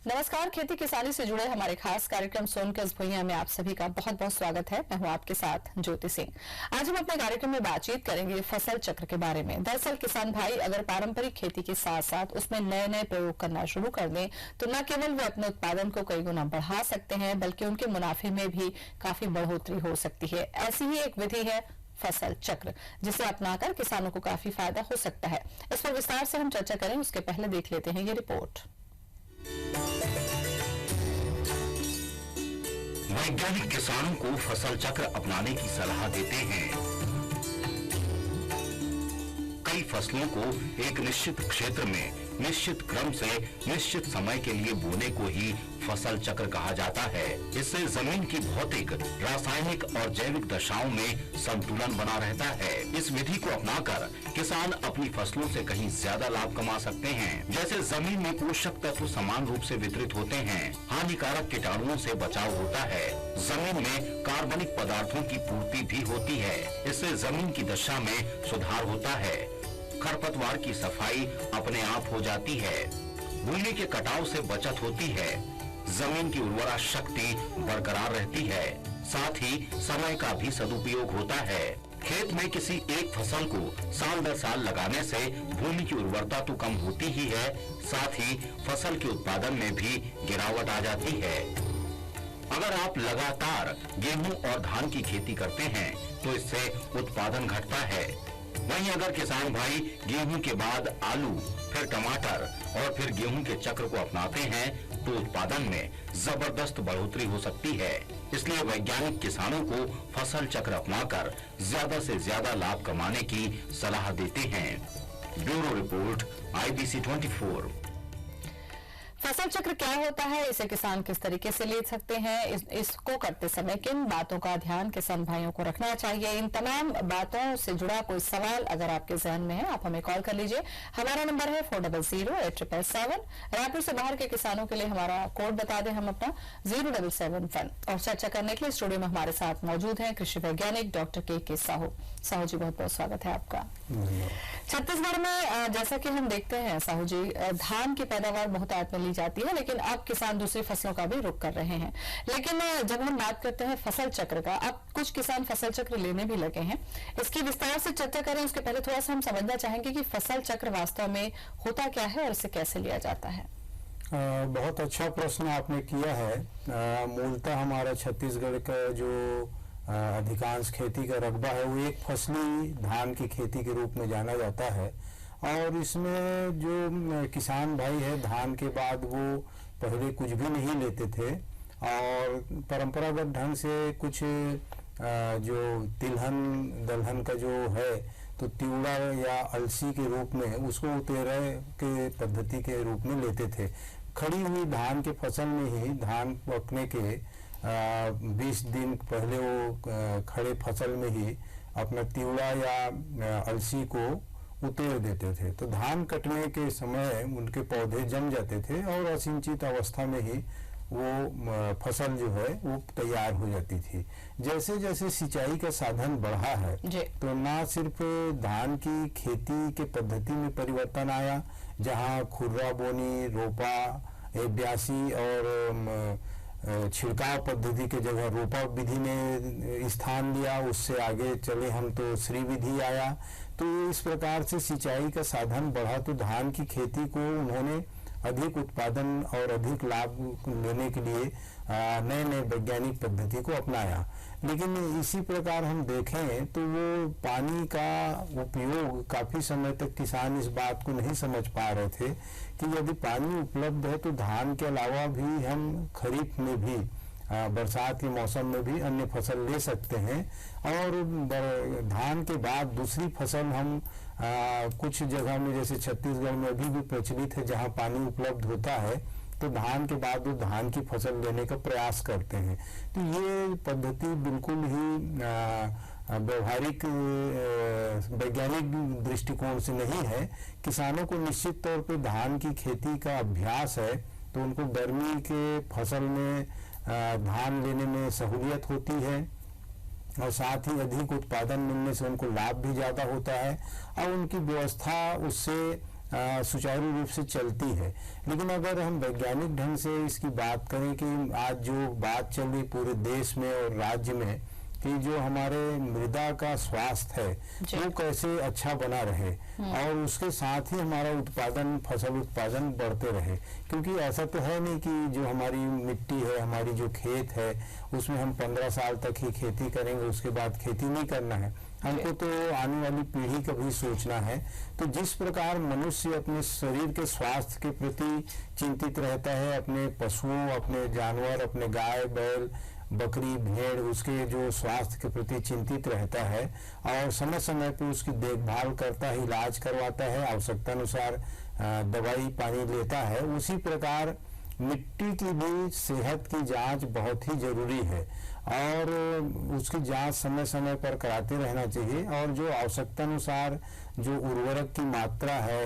नमस्कार। खेती किसानी से जुड़े हमारे खास कार्यक्रम सोनकस भुइयां में आप सभी का बहुत बहुत स्वागत है। मैं हूं आपके साथ ज्योति सिंह। आज हम अपने कार्यक्रम में बातचीत करेंगे फसल चक्र के बारे में। दरअसल किसान भाई अगर पारंपरिक खेती के साथ साथ उसमें नए नए प्रयोग करना शुरू कर दें तो न केवल वे अपने उत्पादन को कई गुना बढ़ा सकते हैं बल्कि उनके मुनाफे में भी काफी बढ़ोतरी हो सकती है। ऐसी ही एक विधि है फसल चक्र, जिसे अपनाकर किसानों को काफी फायदा हो सकता है। इस पर विस्तार से हम चर्चा करें उसके पहले देख लेते हैं ये रिपोर्ट। वैज्ञानिक किसानों को फसल चक्र अपनाने की सलाह देते हैं। कई फसलों को एक निश्चित क्षेत्र में निश्चित क्रम से निश्चित समय के लिए बोने को ही फसल चक्र कहा जाता है। इससे जमीन की भौतिक, रासायनिक और जैविक दशाओं में संतुलन बना रहता है। इस विधि को अपनाकर किसान अपनी फसलों से कहीं ज्यादा लाभ कमा सकते हैं। जैसे जमीन में पोषक तत्व समान रूप से वितरित होते हैं, हानिकारक कीटाणुओं से बचाव होता है, जमीन में कार्बनिक पदार्थों की पूर्ति भी होती है। इससे जमीन की दशा में सुधार होता है, खरपतवार की सफाई अपने आप हो जाती है, भूमि के कटाव से बचत होती है, जमीन की उर्वरा शक्ति बरकरार रहती है, साथ ही समय का भी सदुपयोग होता है। खेत में किसी एक फसल को साल दर साल लगाने से भूमि की उर्वरता तो कम होती ही है, साथ ही फसल के उत्पादन में भी गिरावट आ जाती है। अगर आप लगातार गेहूं और धान की खेती करते हैं तो इससे उत्पादन घटता है। वहीं अगर किसान भाई गेहूं के बाद आलू, फिर टमाटर और फिर गेहूं के चक्र को अपनाते हैं तो उत्पादन में जबरदस्त बढ़ोतरी हो सकती है। इसलिए वैज्ञानिक किसानों को फसल चक्र अपनाकर ज्यादा से ज्यादा लाभ कमाने की सलाह देते हैं। Bureau report, IBC 24। फसल चक्र क्या होता है, इसे किसान किस तरीके से ले सकते हैं, इसको करते समय किन बातों का ध्यान किसान भाइयों को रखना चाहिए, इन तमाम बातों से जुड़ा कोई सवाल अगर आपके जहन में है आप हमें कॉल कर लीजिए। हमारा नंबर है 400877। रायपुर से बाहर के किसानों के लिए हमारा कोड बता दें हम अपना 0771। और चर्चा करने के लिए स्टूडियो में हमारे साथ मौजूद हैं कृषि वैज्ञानिक डॉक्टर के साहू। साहू जी, बहुत बहुत स्वागत है आपका। छत्तीसगढ़ में जैसा कि हम देखते हैं साहू जी, धान की पैदावार बहुत आयत में जाती है, लेकिन अब किसान दूसरी फसलों का भी रुख कर रहे हैं। लेकिन जब हम बात करते हैं फसल चक्र का, अब कुछ किसान फसल चक्र लेने भी लगे हैं। इसकी विस्तार से चर्चा करें उसके पहले थोड़ा सा हम समझना चाहेंगे कि फसल चक्र वास्तव में होता क्या है और इसे कैसे लिया जाता है। बहुत अच्छा प्रश्न आपने किया है। मूलतः हमारा छत्तीसगढ़ का जो अधिकांश खेती का रकबा है वो एक फसली धान की खेती के रूप में जाना जाता है। और इसमें जो किसान भाई है, धान के बाद वो पहले कुछ भी नहीं लेते थे और परंपरागत ढंग से कुछ जो तिलहन दलहन का जो है तो तिवड़ा या अलसी के रूप में उसको उतेरे के पद्धति के रूप में लेते थे। खड़ी हुई धान के फसल में ही धान पकने के 20 दिन पहले वो खड़े फसल में ही अपना तिवड़ा या अलसी को उतेर देते थे। तो धान कटने के समय उनके पौधे जम जाते थे और असिंचित अवस्था में ही वो फसल जो है वो तैयार हो जाती थी। जैसे जैसे सिंचाई का साधन बढ़ा है तो ना सिर्फ धान की खेती के पद्धति में परिवर्तन आया, जहां खुर्रा बोनी, रोपा, ब्यासी और छिड़काव पद्धति के जगह रोपा विधि ने स्थान लिया। उससे आगे चले हम तो श्री विधि आया। तो इस प्रकार से सिंचाई का साधन बढ़ा तो धान की खेती को उन्होंने अधिक उत्पादन और अधिक लाभ लेने के लिए नए नए वैज्ञानिक पद्धति को अपनाया। लेकिन इसी प्रकार हम देखें तो वो पानी का उपयोग काफी समय तक किसान इस बात को नहीं समझ पा रहे थे कि यदि पानी उपलब्ध है तो धान के अलावा भी हम खरीफ में भी बरसात के मौसम में भी अन्य फसल ले सकते हैं। और धान के बाद दूसरी फसल हम कुछ जगह में जैसे छत्तीसगढ़ में अभी भी प्रचलित है, जहां पानी उपलब्ध होता है तो धान के बाद वो धान की फसल लेने का प्रयास करते हैं। तो ये पद्धति बिल्कुल ही व्यवहारिक वैज्ञानिक दृष्टिकोण से नहीं है। किसानों को निश्चित तौर पे धान की खेती का अभ्यास है तो उनको गर्मी के फसल में धान लेने में सहूलियत होती है और साथ ही अधिक उत्पादन मिलने से उनको लाभ भी ज्यादा होता है और उनकी व्यवस्था उससे सुचारू रूप से चलती है। लेकिन अगर हम वैज्ञानिक ढंग से इसकी बात करें कि आज जो बात चल रही पूरे देश में और राज्य में कि जो हमारे मृदा का स्वास्थ्य है वो कैसे अच्छा बना रहे और उसके साथ ही हमारा उत्पादन, फसल उत्पादन बढ़ते रहे, क्योंकि ऐसा तो है नहीं कि जो हमारी मिट्टी है, हमारी जो खेत है उसमें हम 15 साल तक ही खेती करेंगे, उसके बाद खेती नहीं करना है। हमको तो आने वाली पीढ़ी का भी सोचना है। तो जिस प्रकार मनुष्य अपने शरीर के स्वास्थ्य के प्रति चिंतित रहता है, अपने पशुओं, अपने जानवर, अपने गाय बैल बकरी भेड़ उसके जो स्वास्थ्य के प्रति चिंतित रहता है और समय समय पर उसकी देखभाल करता है, इलाज करवाता है, आवश्यकता अनुसार दवाई पानी लेता है, उसी प्रकार मिट्टी की भी सेहत की जांच बहुत ही जरूरी है और उसकी जांच समय समय पर कराते रहना चाहिए। और जो आवश्यकता अनुसार जो उर्वरक की मात्रा है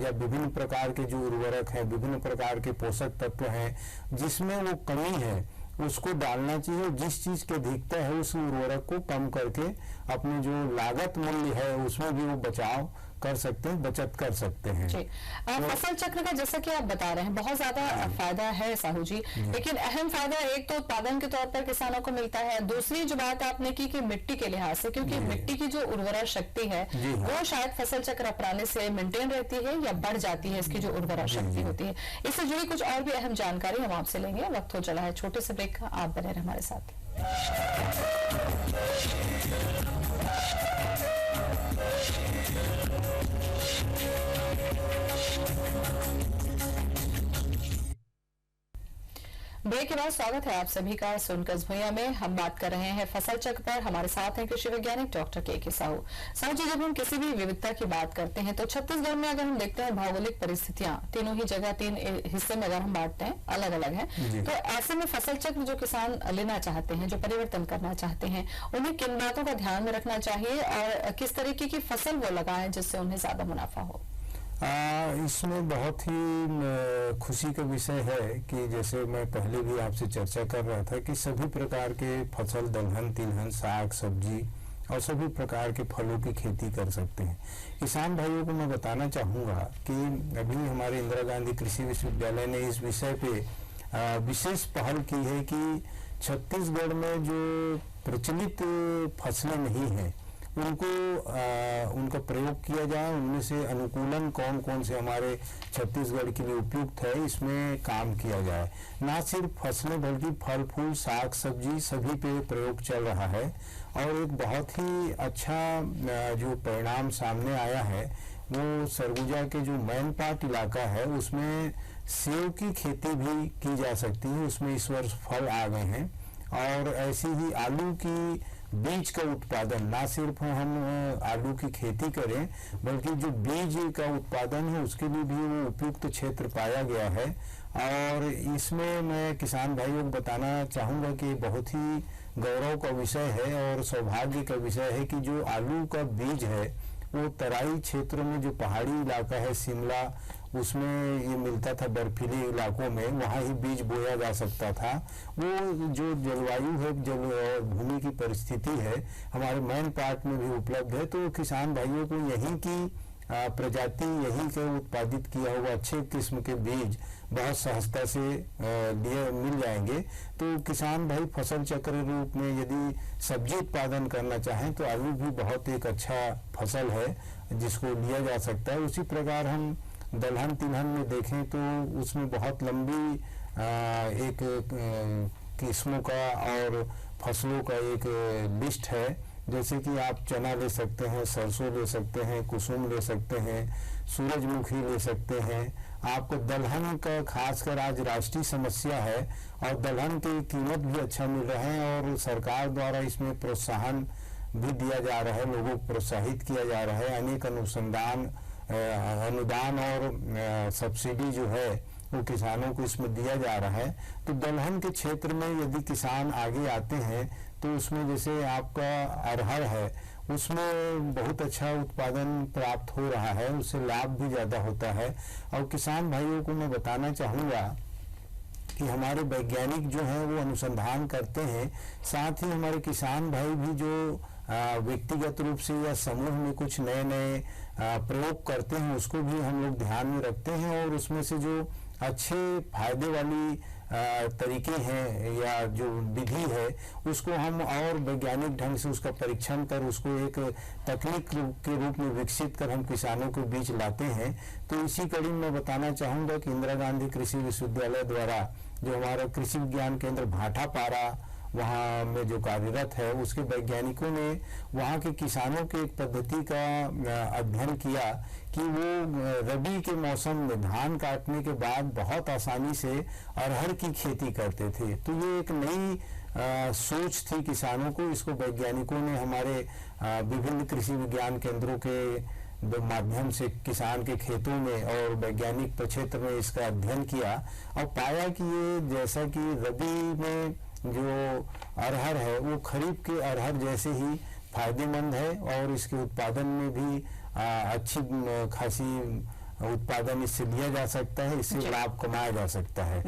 या विभिन्न प्रकार के जो उर्वरक है, विभिन्न प्रकार के पोषक तत्व हैं जिसमें वो कमी है उसको डालना चाहिए। जिस चीज की अधिकता है उस उर्वरक को कम करके अपने जो लागत मूल्य है उसमें भी वो बचाव कर सकते हैं, बचत कर सकते हैं। जी। फसल चक्र का जैसा कि आप बता रहे हैं बहुत ज्यादा फायदा है साहू जी, लेकिन अहम फायदा एक तो उत्पादन के तौर पर किसानों को मिलता है, दूसरी जो बात आपने की कि मिट्टी के लिहाज से, क्योंकि मिट्टी की जो उर्वरा शक्ति है वो शायद फसल चक्र अपनाने से मेंटेन रहती है या बढ़ जाती है, इसकी जो उर्वरा शक्ति होती है। इससे जुड़ी कुछ और भी अहम जानकारी हम आपसे लेंगे। वक्त हो चला है छोटे से ब्रेक का, आप बने रहे हमारे साथ। ब्रेक के बाद स्वागत है आप सभी का सुनकस भुइयां में। हम बात कर रहे हैं फसल चक्र पर। हमारे साथ हैं कृषि वैज्ञानिक डॉक्टर के साहू। साहू जी, जब हम किसी भी विविधता की बात करते हैं तो छत्तीसगढ़ में अगर हम देखते हैं भौगोलिक परिस्थितियां तीनों ही जगह 3 हिस्से में अगर हम बांटते हैं अलग अलग है, तो ऐसे में फसल चक्र जो किसान लेना चाहते हैं, जो परिवर्तन करना चाहते हैं, उन्हें किन बातों का ध्यान में रखना चाहिए और किस तरीके की फसल वो लगाएं जिससे उन्हें ज्यादा मुनाफा हो? इसमें बहुत ही खुशी का विषय है कि जैसे मैं पहले भी आपसे चर्चा कर रहा था कि सभी प्रकार के फसल, दलहन तिलहन, साग सब्जी और सभी प्रकार के फलों की खेती कर सकते हैं। किसान भाइयों को मैं बताना चाहूँगा कि अभी हमारे इंदिरा गांधी कृषि विश्वविद्यालय ने इस विषय पे विशेष पहल की है कि छत्तीसगढ़ में जो प्रचलित फसलें नहीं हैं उनका प्रयोग किया जाए, उनमें से अनुकूलन कौन कौन से हमारे छत्तीसगढ़ के लिए उपयुक्त है इसमें काम किया जाए। ना सिर्फ फसलें बल्कि फल फूल साग सब्जी सभी पे प्रयोग चल रहा है और एक बहुत ही अच्छा जो परिणाम सामने आया है वो सरगुजा के जो मैनपाट इलाका है उसमें सेब की खेती भी की जा सकती है। उसमें इस वर्ष फल आ गए हैं और ऐसी ही आलू की बीज का उत्पादन, ना सिर्फ हम आलू की खेती करें बल्कि जो बीज का उत्पादन है उसके लिए भी वो उपयुक्त क्षेत्र पाया गया है। और इसमें मैं किसान भाइयों को बताना चाहूँगा कि बहुत ही गौरव का विषय है और सौभाग्य का विषय है कि जो आलू का बीज है वो तराई क्षेत्रों में जो पहाड़ी इलाका है शिमला उसमें ये मिलता था, बर्फीले इलाकों में वहाँ ही बीज बोया जा सकता था। वो जो जलवायु है, जल भूमि की परिस्थिति है हमारे मैनपाट में भी उपलब्ध है। तो किसान भाइयों को यहीं की प्रजाति, यहीं के उत्पादित किया हुआ अच्छे किस्म के बीज बहुत सहजता से मिल जाएंगे। तो किसान भाई फसल चक्र रूप में यदि सब्जी उत्पादन करना चाहें तो आलू भी बहुत एक अच्छा फसल है जिसको लिया जा सकता है। उसी प्रकार हम दलहन तिलहन में देखें तो उसमें बहुत लंबी एक किस्मों का और फसलों का एक लिस्ट है। जैसे कि आप चना ले सकते हैं, सरसों ले सकते हैं, कुसुम ले सकते हैं, सूरजमुखी ले सकते हैं। आपको दलहन का खासकर आज राष्ट्रीय समस्या है और दलहन की कीमत भी अच्छा मिल रहा है और सरकार द्वारा इसमें प्रोत्साहन भी दिया जा रहा है, लोगों को प्रोत्साहित किया जा रहा है। अनेक अनुदान और सब्सिडी जो है वो किसानों को इसमें दिया जा रहा है। तो दलहन के क्षेत्र में यदि किसान आगे आते हैं तो उसमें जैसे आपका अरहर है उसमें बहुत अच्छा उत्पादन प्राप्त हो रहा है, उससे लाभ भी ज़्यादा होता है। और किसान भाइयों को मैं बताना चाहूँगा कि हमारे वैज्ञानिक जो हैं वो अनुसंधान करते हैं, साथ ही हमारे किसान भाई भी जो व्यक्तिगत रूप से या समूह में कुछ नए नए प्रयोग करते हैं उसको भी हम लोग ध्यान में रखते हैं, और उसमें से जो अच्छे फायदे वाली तरीके हैं या जो विधि है उसको हम और वैज्ञानिक ढंग से उसका परीक्षण कर उसको एक तकनीक के रूप में विकसित कर हम किसानों के बीच लाते हैं। तो इसी कड़ी में मैं बताना चाहूँगा कि इंदिरा गांधी कृषि विश्वविद्यालय द्वारा जो हमारा कृषि विज्ञान केंद्र भाटापारा वहाँ में जो कार्यरत है उसके वैज्ञानिकों ने वहाँ के किसानों के एक पद्धति का अध्ययन किया कि वो रबी के मौसम में धान काटने के बाद बहुत आसानी से अरहर की खेती करते थे। तो ये एक नई सोच थी किसानों को। इसको वैज्ञानिकों ने हमारे विभिन्न कृषि विज्ञान केंद्रों के माध्यम से किसान के खेतों में और वैज्ञानिक प्रक्षेत्र में इसका अध्ययन किया और पाया कि ये जैसा कि रबी में जो अरहर है वो खरीफ के अरहर जैसे ही फायदेमंद है और इसके उत्पादन में भी अच्छी खासी उत्पादन इससे लिया जा सकता है, इससे लाभ कमाया जा सकता है।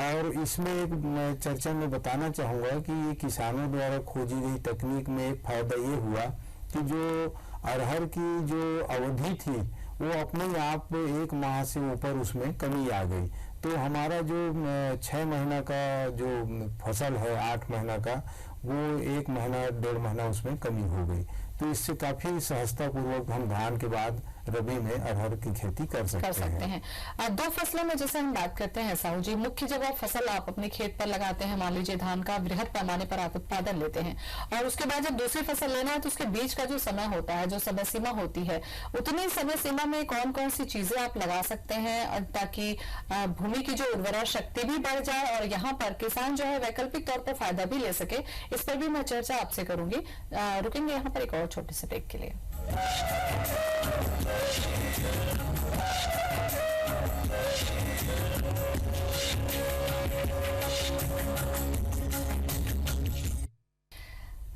और इसमें एक चर्चा में बताना चाहूँगा कि ये किसानों द्वारा खोजी गई तकनीक में एक फायदा ये हुआ कि जो अरहर की जो अवधि थी वो अपने आप 1 माह से ऊपर उसमें कमी आ गई। तो हमारा जो 6 महीना का जो फसल है 8 महीना का वो 1 महीना 1.5 महीना उसमें कमी हो गई। तो इससे काफी सहजता पूर्वक हम धान के बाद रबी में अरहर की खेती कर सकते हैं। 2 फसलों में जैसे हम बात करते हैं साहू जी, मुख्य जब आप फसल आप अपने खेत पर लगाते हैं, मान लीजिए धान का बृहद पैमाने पर आप उत्पादन लेते हैं और उसके बाद जब दूसरी फसल लेना है तो उसके बीच का जो समय होता है, जो समय सीमा होती है, उतनी समय सीमा में कौन कौन सी चीजें आप लगा सकते हैं ताकि भूमि की जो उर्वरा शक्ति भी बढ़ जाए और यहाँ पर किसान जो है वैकल्पिक तौर पर फायदा भी ले सके। इस पर भी मैं चर्चा आपसे करूंगी। रुकेंगे यहाँ पर एक और छोटे से ब्रेक के लिए।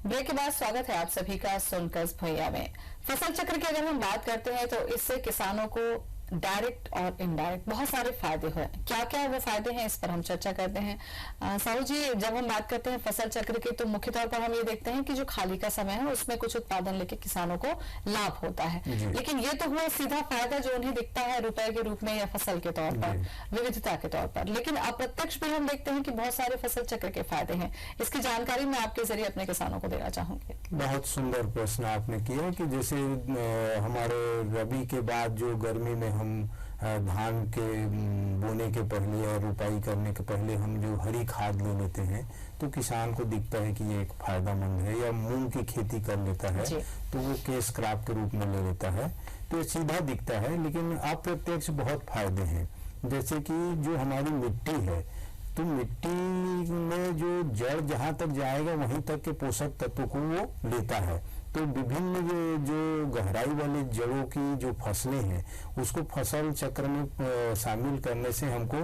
ब्रेक के बाद स्वागत है आप सभी का सुनकर भैया में। फसल चक्र की अगर हम बात करते हैं तो इससे किसानों को डायरेक्ट और इनडायरेक्ट बहुत सारे फायदे हैं। क्या क्या वो फायदे हैं इस पर हम चर्चा करते हैं। साहू जी, जब हम बात करते हैं फसल चक्र की तो मुख्य तौर पर हम ये देखते हैं कि जो खाली का समय है उसमें कुछ उत्पादन लेके किसानों को लाभ होता है, लेकिन ये तो हुआ सीधा फायदा जो उन्हें दिखता है रुपए के रूप में या फसल के तौर पर, विविधता के तौर पर। लेकिन अप्रत्यक्ष भी हम देखते हैं कि बहुत सारे फसल चक्र के फायदे हैं। इसकी जानकारी मैं आपके जरिए अपने किसानों को देना चाहूंगी। बहुत सुंदर प्रश्न आपने किया कि जैसे हमारे रबी के बाद जो गर्मी में हम धान के बोने के पहले या रुपाई करने के पहले हम जो हरी खाद ले लेते हैं तो किसान को दिखता है कि ये एक फायदेमंद है। या मूंग की खेती कर लेता है तो वो केस क्रॉप के रूप में ले लेता है, तो ये सीधा दिखता है, लेकिन अप्रत्यक्ष बहुत फायदे हैं। जैसे कि जो हमारी मिट्टी है तो मिट्टी में जो जड़ जहाँ तक जाएगा वहीं तक के पोषक तत्वों को वो लेता है। तो विभिन्न जो गहराई वाली जड़ों की जो फसलें हैं उसको फसल चक्र में शामिल करने से हमको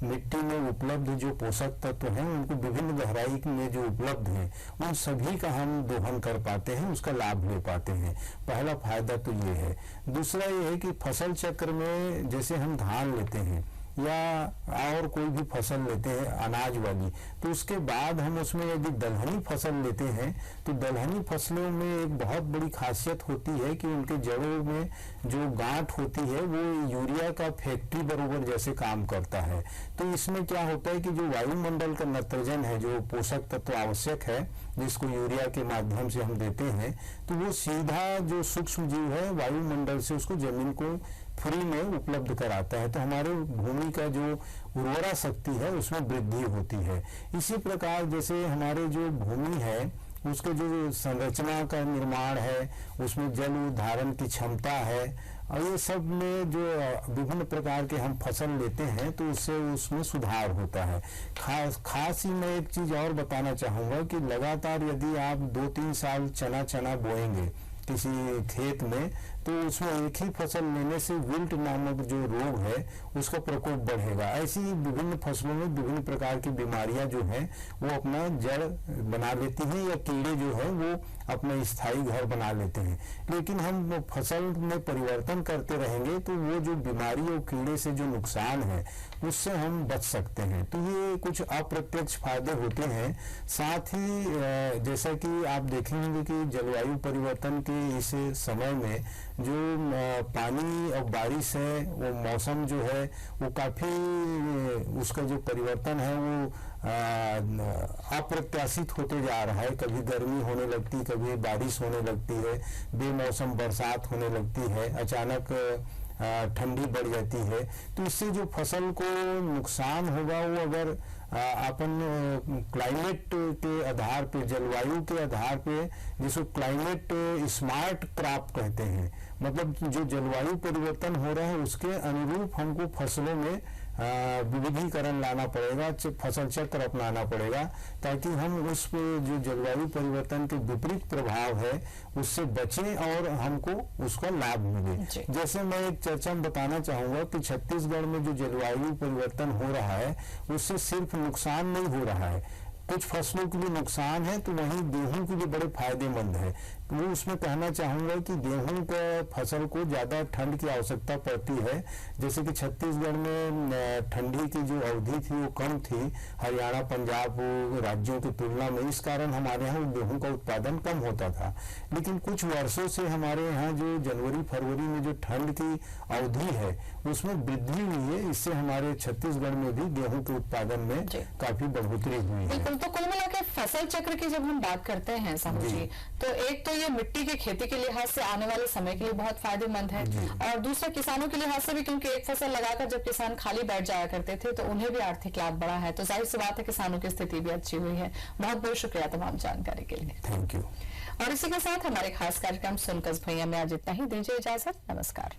मिट्टी में उपलब्ध जो पोषक तत्व हैं उनको विभिन्न गहराई में जो उपलब्ध हैं उन सभी का हम दोहन कर पाते हैं, उसका लाभ ले पाते हैं। पहला फायदा तो ये है। दूसरा ये है कि फसल चक्र में जैसे हम धान लेते हैं या और कोई भी फसल लेते हैं अनाज वाली, तो उसके बाद हम उसमें यदि दलहनी फसल लेते हैं तो दलहनी फसलों में एक बहुत बड़ी खासियत होती है कि उनके जड़ों में जो गांठ होती है वो यूरिया का फैक्ट्री बराबर जैसे काम करता है। तो इसमें क्या होता है कि जो वायुमंडल का नाइट्रोजन है, जो पोषक तत्व आवश्यक है जिसको यूरिया के माध्यम से हम देते हैं, तो वो सीधा जो सूक्ष्म जीव है वायुमंडल से उसको जमीन को फ्री में उपलब्ध कराता है। तो हमारे भूमि का जो उर्वरा शक्ति है उसमें वृद्धि होती है। इसी प्रकार जैसे हमारे जो भूमि है उसके जो संरचना का निर्माण है, उसमें जल धारण की क्षमता है, और ये सब में जो विभिन्न प्रकार के हम फसल लेते हैं तो उससे उसमें सुधार होता है। खास ही मैं एक चीज और बताना चाहूँगा कि लगातार यदि आप 2-3 साल चना बोएंगे किसी खेत में तो उसमें एक ही फसल लेने से विल्ट नामक जो रोग है उसका प्रकोप बढ़ेगा। ऐसी विभिन्न फसलों में विभिन्न प्रकार की बीमारियां जो हैं वो अपना जड़ बना लेती हैं या कीड़े जो है वो अपना स्थायी घर बना लेते हैं। लेकिन हम फसल में परिवर्तन करते रहेंगे तो वो जो बीमारी और कीड़े से जो नुकसान है उससे हम बच सकते हैं। तो ये कुछ अप्रत्यक्ष फायदे होते हैं। साथ ही जैसा कि आप देखेंगे कि जलवायु परिवर्तन के इस समय में जो पानी और बारिश है, वो मौसम जो है वो काफी उसका जो परिवर्तन है वो अप्रत्याशित होते जा रहा है। कभी गर्मी होने लगती, कभी बारिश होने लगती है, बेमौसम बरसात होने लगती है, अचानक ठंडी बढ़ जाती है। तो इससे जो फसल को नुकसान होगा वो अगर अपन क्लाइमेट के आधार पे, जलवायु के आधार पे, जिसको क्लाइमेट स्मार्ट क्रॉप कहते हैं, मतलब जो जलवायु परिवर्तन हो रहा है उसके अनुरूप हमको फसलों में विविधीकरण लाना पड़ेगा, फसल चक्र अपनाना पड़ेगा, ताकि हम उस जो जलवायु परिवर्तन के विपरीत प्रभाव है उससे बचें और हमको उसका लाभ मिले। जैसे मैं एक चर्चा में बताना चाहूंगा कि छत्तीसगढ़ में जो जलवायु परिवर्तन हो रहा है उससे सिर्फ नुकसान नहीं हो रहा है, कुछ फसलों के लिए नुकसान है तो वहीं गेहूं के लिए बड़े फायदेमंद है। वो उसमें कहना चाहूंगा कि गेहूं का फसल को ज्यादा ठंड की आवश्यकता पड़ती है। जैसे कि छत्तीसगढ़ में ठंडी की जो अवधि थी वो कम थी हरियाणा पंजाब राज्यों की तुलना में, इस कारण हमारे यहाँ गेहूं का उत्पादन कम होता था। लेकिन कुछ वर्षों से हमारे यहाँ जो जनवरी फरवरी में जो ठंड की अवधि है उसमें वृद्धि हुई है। इससे हमारे छत्तीसगढ़ में भी गेहूं के उत्पादन में काफी बढ़ोतरी हुई है। तो कुल मिला के फसल चक्र की जब हम बात करते हैं साहू जी, तो एक तो ये मिट्टी की खेती के लिहाज से आने वाले समय के लिए बहुत फायदेमंद है, और दूसरा किसानों के लिहाज से भी, क्योंकि एक फसल लगाकर जब किसान खाली बैठ जाया करते थे तो उन्हें भी आर्थिक लाभ बढ़ा है। तो जाहिर सी बात है किसानों की स्थिति भी अच्छी हुई है। बहुत बहुत शुक्रिया तमाम जानकारी के लिए। Thank you. और इसी के साथ हमारे खास कार्यक्रम सुनकर भैया में आज इतना ही। दीजिए इजाजत, नमस्कार।